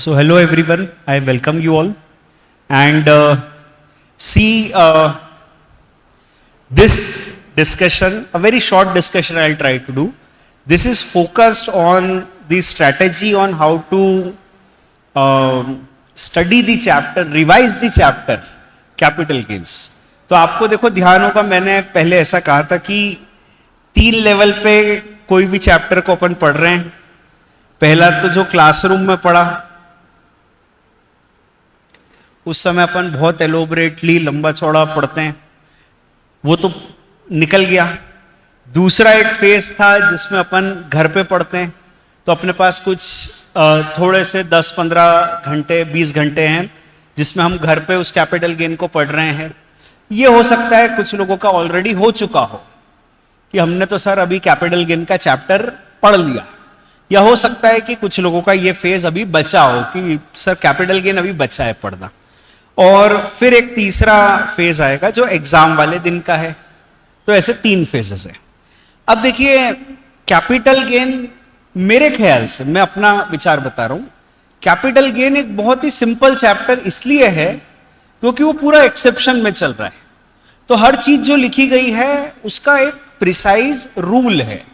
So hello everyone, I welcome you all and see this discussion, a very short discussion I'll try to do. This is focused on the strategy on how to study the chapter, revise the chapter, capital gains. तो आपको देखो ध्यान होगा, मैंने पहले ऐसा कहा था कि 3 लेवल पे कोई भी चैप्टर को अपन पढ़ रहे हैं. पहला तो जो क्लासरूम में पढ़ा, उस समय अपन बहुत एलोबरेटली लंबा चौड़ा पढ़ते हैं, वो तो निकल गया. दूसरा एक फेज था जिसमें अपन घर पे पढ़ते हैं, तो अपने पास कुछ थोड़े से 10-15 घंटे 20 घंटे हैं जिसमें हम घर पे उस कैपिटल गेन को पढ़ रहे हैं. ये हो सकता है कुछ लोगों का ऑलरेडी हो चुका हो कि हमने तो सर अभी कैपिटल गेन का चैप्टर पढ़ लिया, या हो सकता है कि कुछ लोगों का ये फेज अभी बचा हो कि सर कैपिटल गेन अभी बचा है पढ़ना. और फिर एक तीसरा फेज आएगा जो एग्जाम वाले दिन का है. तो ऐसे 3 फेजेस है. अब देखिए कैपिटल गेन, मेरे ख्याल से, मैं अपना विचार बता रहा हूं, कैपिटल गेन एक बहुत ही सिंपल चैप्टर इसलिए है क्योंकि वो पूरा एक्सेप्शन में चल रहा है. तो हर चीज जो लिखी गई है उसका एक प्रिसाइज रूल है,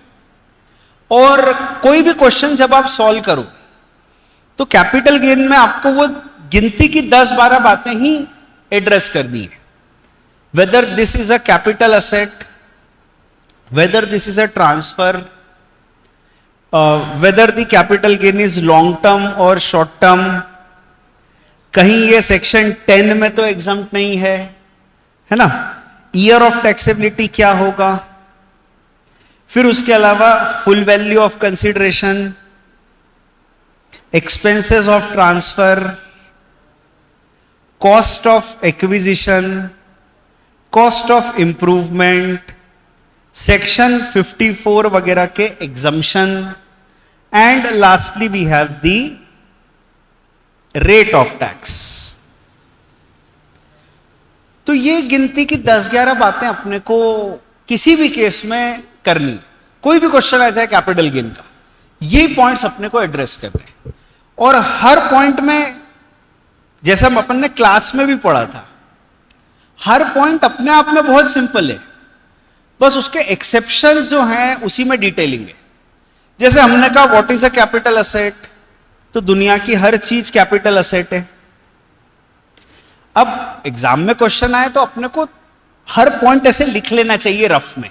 और कोई भी क्वेश्चन जब आप सॉल्व करो तो कैपिटल गेन में आपको वो गिनती की 10-12 बातें ही एड्रेस करनी है. Whether this is a capital asset, whether this is a transfer, whether the capital gain is long term और शॉर्ट टर्म. कहीं ये सेक्शन 10 में तो एग्जम्प्ट नहीं है ना. ईयर ऑफ टैक्सेबिलिटी क्या होगा, फिर उसके अलावा full value of consideration, expenses of transfer, cost of acquisition, cost of improvement, section 54 वगैरह के exemption, and lastly we have the rate of tax. तो ये गिनती की 10-11 बातें अपने को किसी भी केस में करनी, कोई भी क्वेश्चन आ जाए कैपिटल गेन का, ये पॉइंट्स अपने को एड्रेस करने हैं. और हर पॉइंट में, जैसा हम अपन ने क्लास में भी पढ़ा था, हर पॉइंट अपने आप में बहुत सिंपल है, बस उसके एक्सेप्शंस जो हैं उसी में डिटेलिंग है. जैसे हमने कहा what is a capital asset, तो दुनिया की हर चीज कैपिटल असेट है. अब एग्जाम में क्वेश्चन आए तो अपने को हर पॉइंट ऐसे लिख लेना चाहिए रफ में,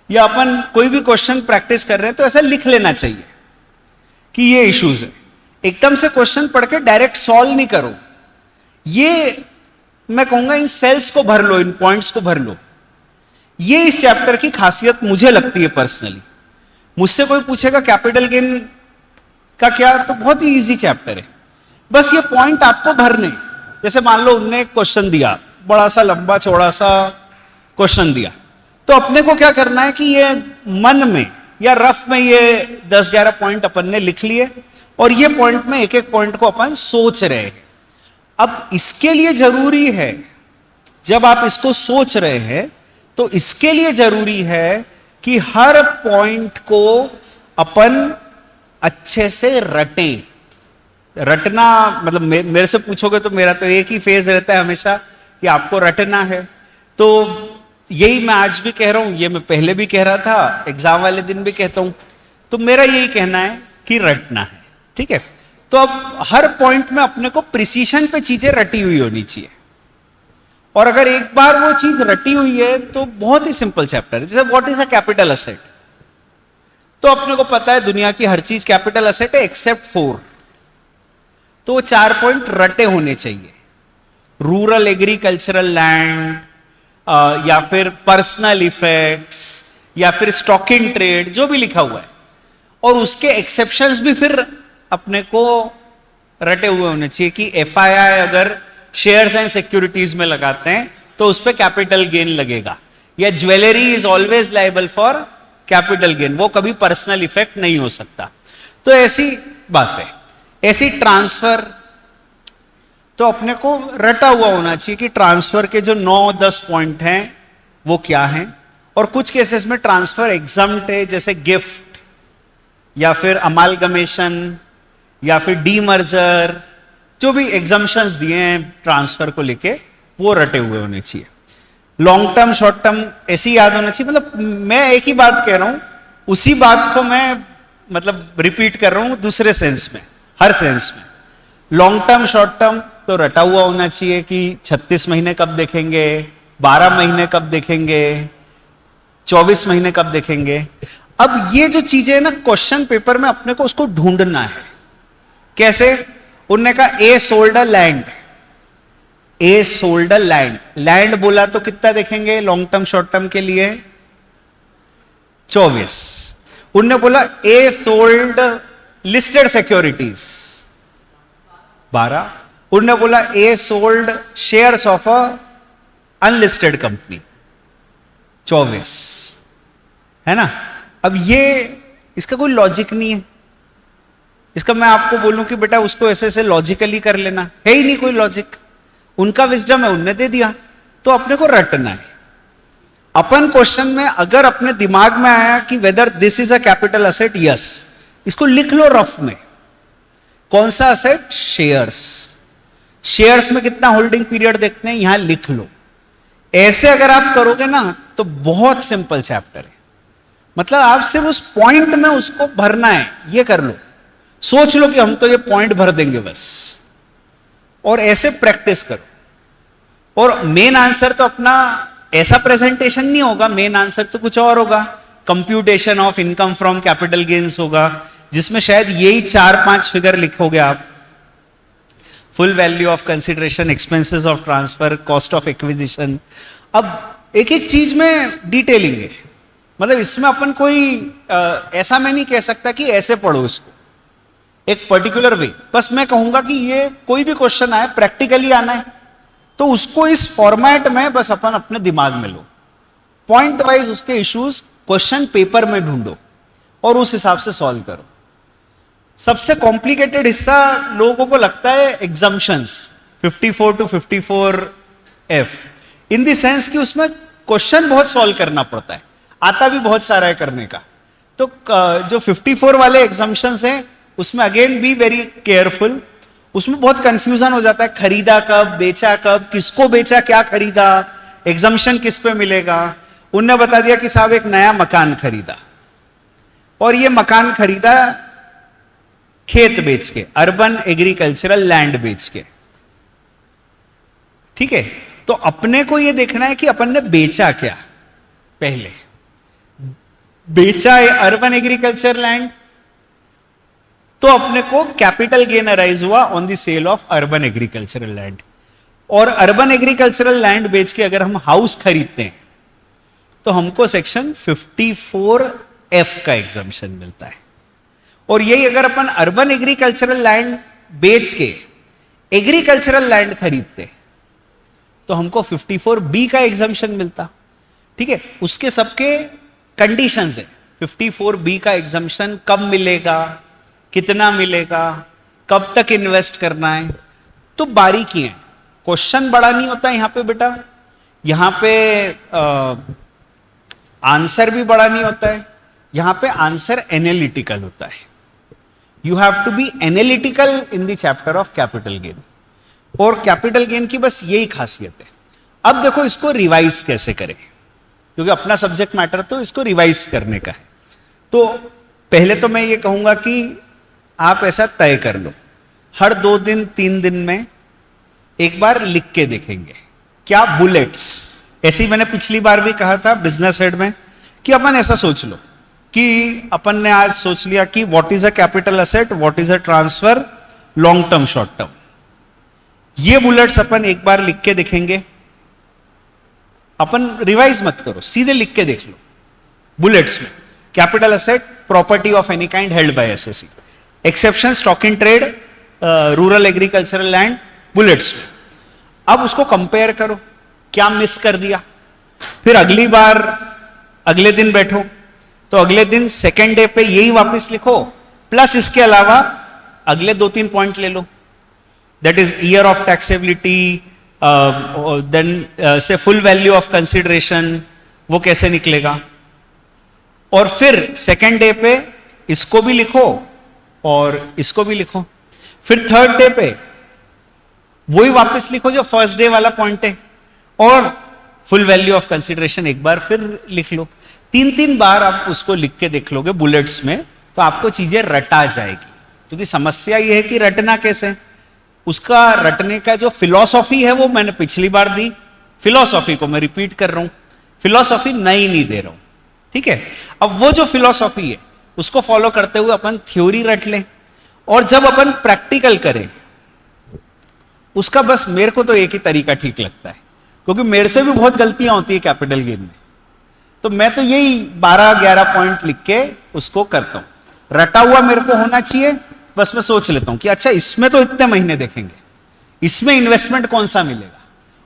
या अपन कोई भी क्वेश्चन प्रैक्टिस कर रहे हैं तो ऐसा लिख लेना चाहिए कि ये इश्यूज है. एकदम से क्वेश्चन पढ़ के डायरेक्ट सॉल्व नहीं करो. ये मैं कहूंगा इन सेल्स को भर लो, इन पॉइंट्स को भर लो. ये इस चैप्टर की खासियत मुझे लगती है पर्सनली. मुझसे कोई पूछेगा कैपिटल गेन का क्या, तो बहुत ही इजी चैप्टर है, बस ये पॉइंट आपको भरने. जैसे मान लो उनने एक क्वेश्चन दिया, बड़ा सा लंबा चौड़ा सा क्वेश्चन दिया, तो अपने को क्या करना है कि ये मन में या रफ में ये 10-11 पॉइंट अपन ने लिख लिए, और ये पॉइंट में एक एक पॉइंट को अपन सोच रहे हैं. अब इसके लिए जरूरी है, जब आप इसको सोच रहे हैं तो इसके लिए जरूरी है कि हर पॉइंट को अपन अच्छे से रटें. रटना मतलब मेरे से पूछोगे तो मेरा तो एक ही फेज रहता है हमेशा कि आपको रटना है. तो यही मैं आज भी कह रहा हूं, ये मैं पहले भी कह रहा था, एग्जाम वाले दिन भी कहता हूं. तो मेरा यही कहना है कि रटना है, ठीक है. तो अब हर पॉइंट में अपने को प्रिसीशन पे चीजें रटी हुई होनी चाहिए, और अगर एक बार वो चीज रटी हुई है तो बहुत ही सिंपल चैप्टर है. जैसे what is a capital asset, तो अपने को पता है दुनिया की हर चीज कैपिटल असेट है एक्सेप्ट 4. तो 4 पॉइंट रटे होने चाहिए. रूरल एग्रीकल्चरल लैंड, या फिर पर्सनल इफेक्ट्स, या फिर स्टॉक इन ट्रेड, जो भी लिखा हुआ है, और उसके एक्सेप्शंस भी फिर अपने को रटे हुए होने चाहिए कि एफआईआई अगर शेयर्स एंड सिक्योरिटीज में लगाते हैं तो उस पर कैपिटल गेन लगेगा, या jewellery is always liable for capital gain, वो कभी पर्सनल इफेक्ट नहीं हो सकता. तो ऐसी बात है. ऐसी ट्रांसफर, तो अपने को रटा हुआ होना चाहिए कि ट्रांसफर के जो 9-10 पॉइंट हैं वो क्या हैं. और कुछ केसेस में ट्रांसफर एग्जम्प्ट है, जैसे गिफ्ट या फिर अमालगमेशन या फिर डीमर्जर, जो भी एग्जम्पशंस दिए हैं ट्रांसफर को लेके वो रटे हुए होने चाहिए। लॉन्ग टर्म शॉर्ट टर्म ऐसी याद होना चाहिए। मतलब मैं एक ही बात कह रहा हूं, उसी बात को मैं मतलब रिपीट कर रहा हूं दूसरे सेंस में, हर सेंस में। लॉन्ग टर्म शॉर्ट टर्म तो रटा हुआ होना चाहिए कि 36 महीने कब देखेंगे, 12 महीने कब देखेंगे, 24 महीने कब देखेंगे। अब ये जो चीजें है ना, क्वेश्चन पेपर में अपने को उसको ढूंढना है। कैसे? उन्होंने कहा ए sold a land, A sold a land, land बोला तो कितना देखेंगे लॉन्ग टर्म शॉर्ट टर्म के लिए? 24। उन्होंने बोला ए सोल्ड लिस्टेड सिक्योरिटीज, 12। उन्होंने बोला ए sold shares of a unlisted company, 24, है ना। अब ये इसका कोई लॉजिक नहीं है। इसका मैं आपको बोलूं कि बेटा उसको ऐसे ऐसे लॉजिकली कर लेना, है ही नहीं कोई लॉजिक। उनका विजडम है, उनने दे दिया, तो अपने को रटना है। अपन क्वेश्चन में अगर अपने दिमाग में आया कि whether this is a capital asset, yes, इसको लिख लो रफ में। कौन सा असेट? शेयर्स। शेयर्स में कितना होल्डिंग पीरियड देखते हैं, यहां लिख लो। ऐसे अगर आप करोगे ना तो बहुत सिंपल चैप्टर है। मतलब आप सिर्फ उस पॉइंट में उसको भरना है, ये कर लो। सोच लो कि हम तो ये पॉइंट भर देंगे बस, और ऐसे प्रैक्टिस करो। और मेन आंसर तो अपना ऐसा प्रेजेंटेशन नहीं होगा, मेन आंसर तो कुछ और होगा। Computation of income from capital gains होगा, जिसमें शायद यही 4-5 फिगर लिखोगे आप। Full value of consideration, expenses of transfer, cost of acquisition. अब एक एक चीज में डिटेलिंग है। मतलब इसमें अपन कोई ऐसा मैं नहीं कह सकता कि ऐसे पढ़ो इसको एक पर्टिकुलर वे। बस मैं कहूंगा कि ये कोई भी क्वेश्चन आए, प्रैक्टिकली आना है तो उसको इस फॉर्मेट में बस अपन अपने दिमाग में लो, पॉइंट वाइज उसके इश्यूज क्वेश्चन पेपर में ढूंढो और उस हिसाब से सॉल्व करो। सबसे कॉम्प्लिकेटेड हिस्सा लोगों को लगता है exemptions, 54 to 54F, in the sense कि उसमें क्वेश्चन बहुत सॉल्व करना पड़ता है, आता भी बहुत सारा है करने का। तो जो 54 वाले एग्जम्पशंस हैं उसमें अगेन बी वेरी केयरफुल। उसमें बहुत कंफ्यूजन हो जाता है, खरीदा कब, बेचा कब, किसको बेचा, क्या खरीदा, एग्जम्पशन किस पे मिलेगा। उनने बता दिया कि साहब एक नया मकान खरीदा, और ये मकान खरीदा खेत बेच के, अर्बन एग्रीकल्चरल लैंड बेच के। ठीक है, तो अपने को ये देखना है कि अपन ने बेचा क्या। पहले बेचा है अर्बन एग्रीकल्चर लैंड, तो अपने को कैपिटल गेन अराइज हुआ on the sale of urban agricultural land. और अर्बन एग्रीकल्चरल लैंड बेच के अगर हम हाउस खरीदते हैं तो हमको सेक्शन 54F का एग्जम्पशन मिलता है। और यही अगर अपन अर्बन एग्रीकल्चरल लैंड बेच के एग्रीकल्चरल लैंड खरीदते तो हमको 54B का एग्जम्पशन मिलता। ठीक है, उसके सबके कंडीशंस है। 54B का एग्जम्पशन कब मिलेगा, कितना मिलेगा, कब तक इन्वेस्ट करना है, तो बारीकी है। क्वेश्चन बड़ा नहीं होता यहां पे बेटा, यहां पे आंसर भी बड़ा नहीं होता है, यहां पे आंसर एनालिटिकल होता है। You have to be analytical in the chapter of capital gain, और कैपिटल गेन की बस यही खासियत है। अब देखो इसको रिवाइज कैसे करें, क्योंकि अपना सब्जेक्ट मैटर तो इसको रिवाइज करने का है। तो पहले तो मैं ये कहूंगा कि आप ऐसा तय कर लो, हर 2 दिन 3 दिन में एक बार लिख के देखेंगे। क्या बुलेट्स, ऐसे ही मैंने पिछली बार भी कहा था बिजनेस हेड में कि अपन ऐसा सोच लो कि अपन ने आज सोच लिया कि what is a capital asset, what is a transfer, long term short term. ये बुलेट्स अपन एक बार लिख के देखेंगे। अपन रिवाइज मत करो, सीधे लिख के देख लो बुलेट्स में। Capital asset, property of any kind held by SSC, exception stock in trade, rural agricultural land, bullets में। अब उसको कंपेयर करो, क्या मिस कर दिया। फिर अगली बार अगले दिन बैठो तो अगले दिन सेकेंड डे पे यही वापस लिखो, प्लस इसके अलावा अगले 2-3 पॉइंट ले लो। That is year of taxability, then से फुल वैल्यू ऑफ कंसिडरेशन, वो कैसे निकलेगा। और फिर सेकेंड डे पे इसको भी लिखो और इसको भी लिखो। फिर थर्ड डे पे वही वापस लिखो जो फर्स्ट डे वाला पॉइंट है, और फुल वैल्यू ऑफ कंसिडरेशन एक बार फिर लिख लो। 3-3 बार आप उसको लिख के देख लोगे बुलेट्स में, तो आपको चीजें रटा जाएगी। क्योंकि समस्या ये है कि रटना कैसे, उसका रटने का जो फिलॉसॉफी है वो मैंने पिछली बार दी, फिलॉसॉफी को मैं रिपीट कर रहा हूं, फिलॉसॉफी नई नहीं दे रहा हूं, ठीक है। अब वो जो फिलॉसॉफी है उसको फॉलो करते हुए अपन थ्योरी रट लें, और जब अपन प्रैक्टिकल करें उसका बस मेरे को तो एक ही तरीका ठीक लगता है, क्योंकि मेरे से भी बहुत गलतियां होती है कैपिटल गेन में, तो मैं तो यही 12-11 पॉइंट लिख के उसको करता हूं। रटा हुआ मेरे को होना चाहिए, बस मैं सोच लेता हूं कि अच्छा इसमें तो इतने महीने देखेंगे, इसमें इन्वेस्टमेंट कौन सा मिलेगा,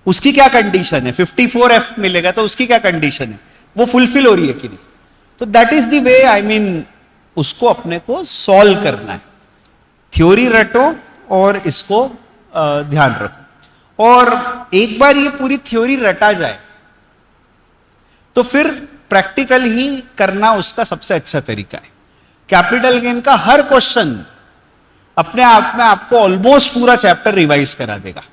उसकी क्या कंडीशन है, 54F मिलेगा तो उसकी क्या कंडीशन है, वो फुलफिल हो रही है कि नहीं। तो that is the way, I mean उसको अपने को सॉल्व करना है। थ्योरी रटो और इसको ध्यान रखो, और एक बार ये पूरी थ्योरी रटा जाए तो फिर प्रैक्टिकल ही करना उसका सबसे अच्छा तरीका है। कैपिटल गेन का हर क्वेश्चन अपने आप में आपको ऑलमोस्ट पूरा चैप्टर रिवाइज करा देगा,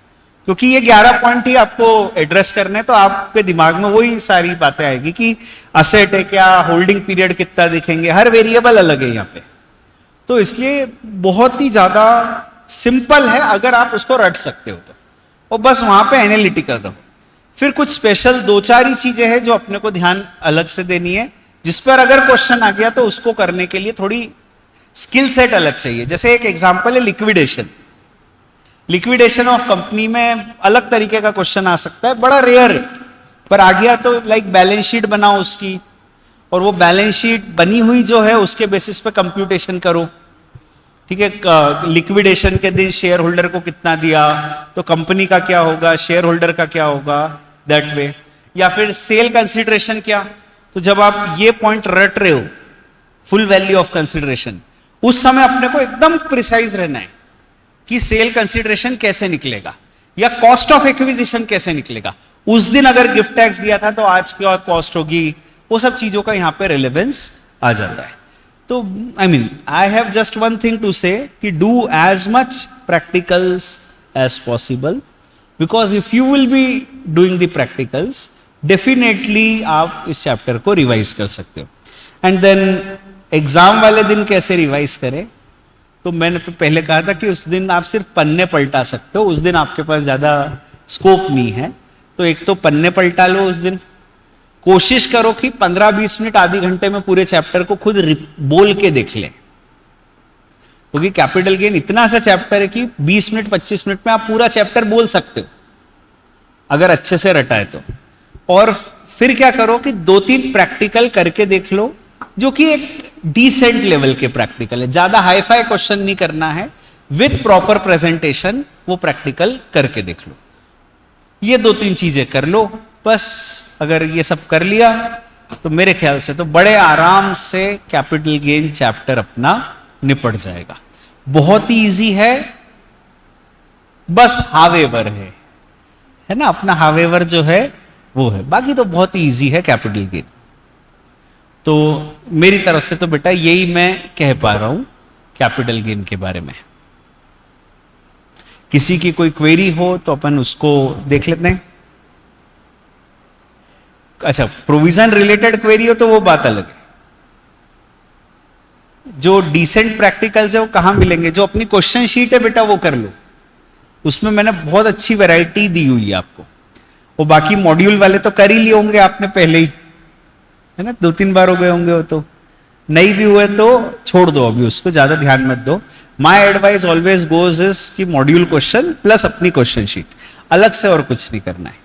क्योंकि ये 11 पॉइंट ही आपको एड्रेस करने, तो आपके दिमाग में वही सारी बातें आएगी कि असेट है क्या, होल्डिंग पीरियड कितना दिखेंगे, हर वेरिएबल अलग है यहाँ पे। तो इसलिए बहुत ही ज्यादा सिंपल है अगर आप उसको रट सकते हो तो, और बस वहां पे एनालिटिकल रहो। फिर कुछ स्पेशल 2-4 ही चीजें हैं जो अपने को ध्यान अलग से देनी है, जिस पर अगर क्वेश्चन आ गया तो उसको करने के लिए थोड़ी स्किल सेट अलग चाहिए। जैसे एक एग्जांपल है लिक्विडेशन, लिक्विडेशन ऑफ कंपनी में अलग तरीके का क्वेश्चन आ सकता है, बड़ा रेयर है, पर आ गया तो लाइक बैलेंस शीट बनाओ उसकी, और वो बैलेंस शीट बनी हुई जो है उसके बेसिस पे कंप्यूटेशन करो, ठीक है। लिक्विडेशन के दिन शेयर होल्डर को कितना दिया, तो कंपनी का क्या होगा, शेयर होल्डर का क्या होगा, दैट वे। या फिर सेल कंसिडरेशन क्या, तो जब आप ये पॉइंट रट रहे हो फुल वैल्यू ऑफ कंसिडरेशन, उस समय अपने को एकदम प्रिसाइज रहना है कि सेल कंसिडरेशन कैसे निकलेगा, या कॉस्ट ऑफ एक्विजिशन कैसे निकलेगा। उस दिन अगर गिफ्ट टैक्स दिया था तो आज क्या कॉस्ट होगी, वो सब चीजों का यहां पे रिलेवेंस आ जाता है। तो I mean I have just one thing to say कि do as much practicals as possible, because if you will be doing the practicals definitely आप इस चैप्टर को रिवाइज कर सकते हो। एंड देन एग्जाम वाले दिन कैसे रिवाइज करें, तो मैंने तो पहले कहा था कि उस दिन आप सिर्फ पन्ने पलटा सकते हो, उस दिन आपके पास ज्यादा स्कोप नहीं है, तो एक तो पन्ने पलटा लो उस दिन, कोशिश करो कि 15-20 मिनट आधे घंटे में पूरे चैप्टर को खुद बोल के देख लें, क्योंकि कैपिटल गेन इतना सा चैप्टर है कि 20 मिनट 25 मिनट में आप पूरा चैप्टर बोल सकते हो अगर अच्छे से रटाए तो। और फिर क्या करो कि 2-3 प्रैक्टिकल करके देख लो, जो कि एक डिसेंट लेवल के प्रैक्टिकल है, ज्यादा हाईफाई क्वेश्चन नहीं करना है, विद प्रॉपर प्रेजेंटेशन वो प्रैक्टिकल करके देख लो। ये 2-3 चीजें कर लो बस। अगर ये सब कर लिया तो मेरे ख्याल से तो बड़े आराम से कैपिटल गेन चैप्टर अपना निपट जाएगा। बहुत ही इजी है, बस हावेवर है ना, अपना हावेवर जो है वो है, बाकी तो बहुत ही इजी है कैपिटल गेन। तो मेरी तरफ से तो बेटा यही मैं कह पा रहा हूं कैपिटल गेन के बारे में। किसी की कोई क्वेरी हो तो अपन उसको देख लेते हैं। अच्छा, प्रोविजन रिलेटेड क्वेरी हो तो वो बात अलग है। जो डिसेंट प्रैक्टिकल्स है वो कहां मिलेंगे, जो अपनी क्वेश्चन शीट है बेटा वो कर लो, उसमें मैंने बहुत अच्छी वैरायटी दी हुई है आपको। वो बाकी मॉड्यूल वाले तो कर ही लिए होंगे आपने पहले ही, है ना, 2-3 बार हो गए होंगे वो, तो नहीं भी हुए तो छोड़ दो, अभी उसको ज्यादा ध्यान मत दो। My advice always goes is कि मॉड्यूल क्वेश्चन प्लस अपनी क्वेश्चन शीट, अलग से और कुछ नहीं करना है।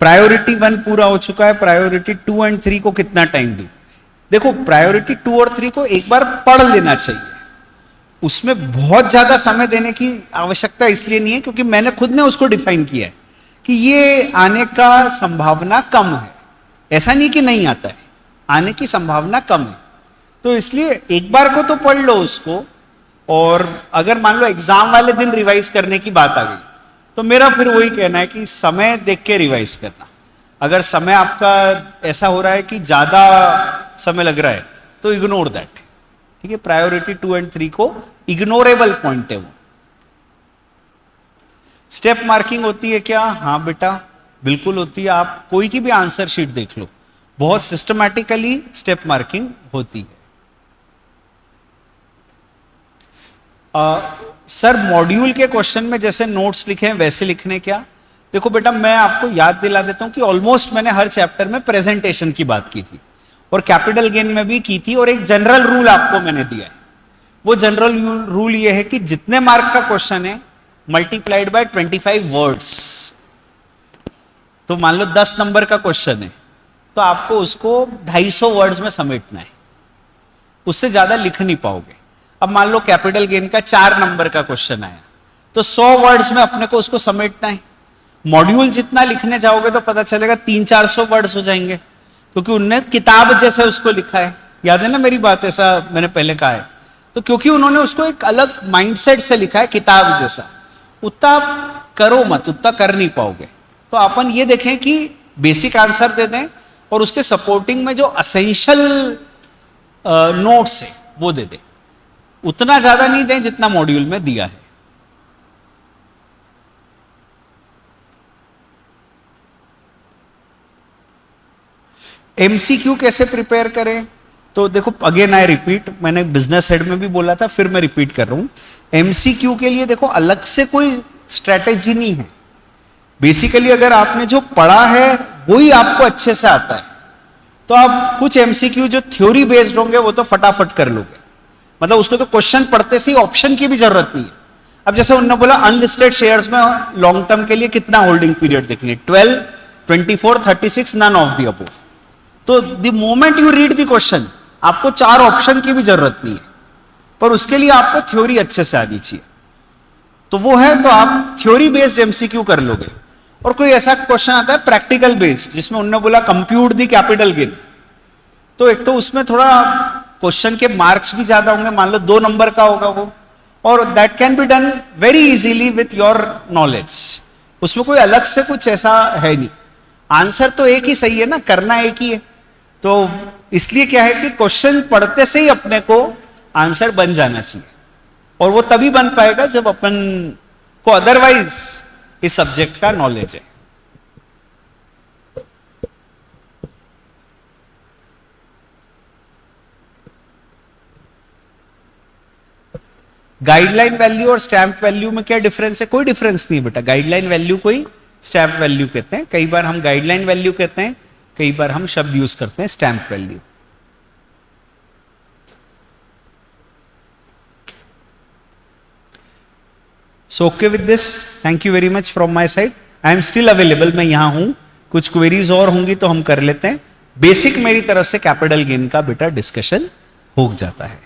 प्रायोरिटी 1 पूरा हो चुका है, प्रायोरिटी 2 एंड 3 को कितना टाइम दूं? देखो, प्रायोरिटी 2 और 3 को एक बार पढ़ लेना चाहिए, उसमें बहुत ज्यादा समय देने की आवश्यकता इसलिए नहीं है क्योंकि मैंने खुद ने उसको डिफाइन किया है कि ये आने का संभावना कम है। ऐसा नहीं कि नहीं आता है, आने की संभावना कम है, तो इसलिए एक बार को तो पढ़ लो उसको। और अगर मान लो एग्जाम वाले दिन रिवाइज करने की बात आ गई तो मेरा फिर वही कहना है कि समय देख के रिवाइज करना। अगर समय आपका ऐसा हो रहा है कि ज्यादा समय लग रहा है तो तो इग्नोर दैट, ठीक है। प्रायोरिटी 2 एंड 3 को इग्नोरेबल पॉइंट है वो। स्टेप मार्किंग होती है क्या? हाँ बेटा बिल्कुल होती है। आप कोई की भी आंसर शीट देख लो, बहुत सिस्टमैटिकली स्टेप मार्किंग होती है। सर मॉड्यूल के क्वेश्चन में जैसे नोट्स लिखे हैं वैसे लिखने क्या? देखो बेटा मैं आपको याद दिला देता हूं कि ऑलमोस्ट मैंने हर चैप्टर में प्रेजेंटेशन की बात की थी और कैपिटल गेन में भी की थी, और एक जनरल रूल आपको मैंने दिया है। वो जनरल रूल ये है कि जितने मार्क का क्वेश्चन है मल्टीप्लाइड बाय 25 वर्ड्स। तो मान लो 10 नंबर का क्वेश्चन है तो आपको उसको 250 वर्ड्स में समेटना है, उससे ज्यादा लिख नहीं पाओगे। अब मान लो कैपिटल गेन का 4 नंबर का क्वेश्चन आया तो 100 वर्ड्स में अपने को उसको समेटना है। मॉड्यूल जितना लिखने जाओगे तो पता चलेगा 300-400 वर्ड्स हो जाएंगे, क्योंकि उनने किताब जैसे उसको लिखा है। याद है ना मेरी बात, ऐसा मैंने पहले कहा है। तो क्योंकि उन्होंने उसको एक अलग माइंडसेट से लिखा है किताब जैसा, उतना करो मत, उतना कर नहीं पाओगे। तो अपन ये देखें कि बेसिक आंसर दे दें और उसके सपोर्टिंग में जो असेंशियल नोट्स है वो दे दें, उतना ज्यादा नहीं दें जितना मॉड्यूल में दिया है। एमसीक्यू कैसे प्रिपेयर करें? तो देखो अगेन आई रिपीट, मैंने बिजनेस हेड में भी बोला था, फिर मैं रिपीट कर रहा हूं। एमसीक्यू के लिए देखो अलग से कोई स्ट्रेटेजी नहीं है। बेसिकली अगर आपने जो पढ़ा है वही आपको अच्छे से आता है तो आप कुछ एमसीक्यू जो थ्योरी बेस्ड होंगे वो तो फटाफट कर लोगे। मतलब उसको तो क्वेश्चन पढ़ते से ही ऑप्शन की भी जरूरत नहीं है। अब जैसे उन्होंने बोला अनलिस्टेड शेयर्स में लॉन्ग टर्म के लिए कितना होल्डिंग पीरियड देखेंगे, 12, 24, 36, नन ऑफ द अबव। तो the moment you read the question आपको 4 ऑप्शन की भी जरूरत नहीं है, पर उसके लिए आपको थ्योरी अच्छे से आनी चाहिए। तो वो है, तो आप थ्योरी बेस्ड एमसीक्यू कर लोगे। और कोई ऐसा क्वेश्चन आता है प्रैक्टिकल बेस्ड जिसमें उन्होंने बोला कंप्यूट द कैपिटल गेन, तो एक तो उसमें थोड़ा क्वेश्चन के मार्क्स भी ज्यादा होंगे, मान लो 2 नंबर का होगा वो, और that can be done very easily with your knowledge. उसमें कोई अलग से कुछ ऐसा है नहीं, आंसर तो एक ही सही है ना, करना एक ही है। तो इसलिए क्या है कि क्वेश्चन पढ़ते से ही अपने को आंसर बन जाना चाहिए, और वो तभी बन पाएगा जब अपन को अदरवाइज इस सब्जेक्ट का नॉलेज है। गाइडलाइन वैल्यू और स्टैंप वैल्यू में क्या डिफरेंस है? कोई डिफरेंस नहीं बेटा। गाइडलाइन वैल्यू कोई स्टैंप वैल्यू कहते हैं। कई बार हम गाइडलाइन वैल्यू कहते हैं, कई बार हम शब्द यूज करते हैं stamp value. So okay with this, thank you very much from my side. I am still available, मैं यहां हूं। कुछ क्वेरीज और होंगी तो हम कर लेते हैं। बेसिक मेरी तरफ से कैपिटल गेन का बेटा डिस्कशन हो जाता है।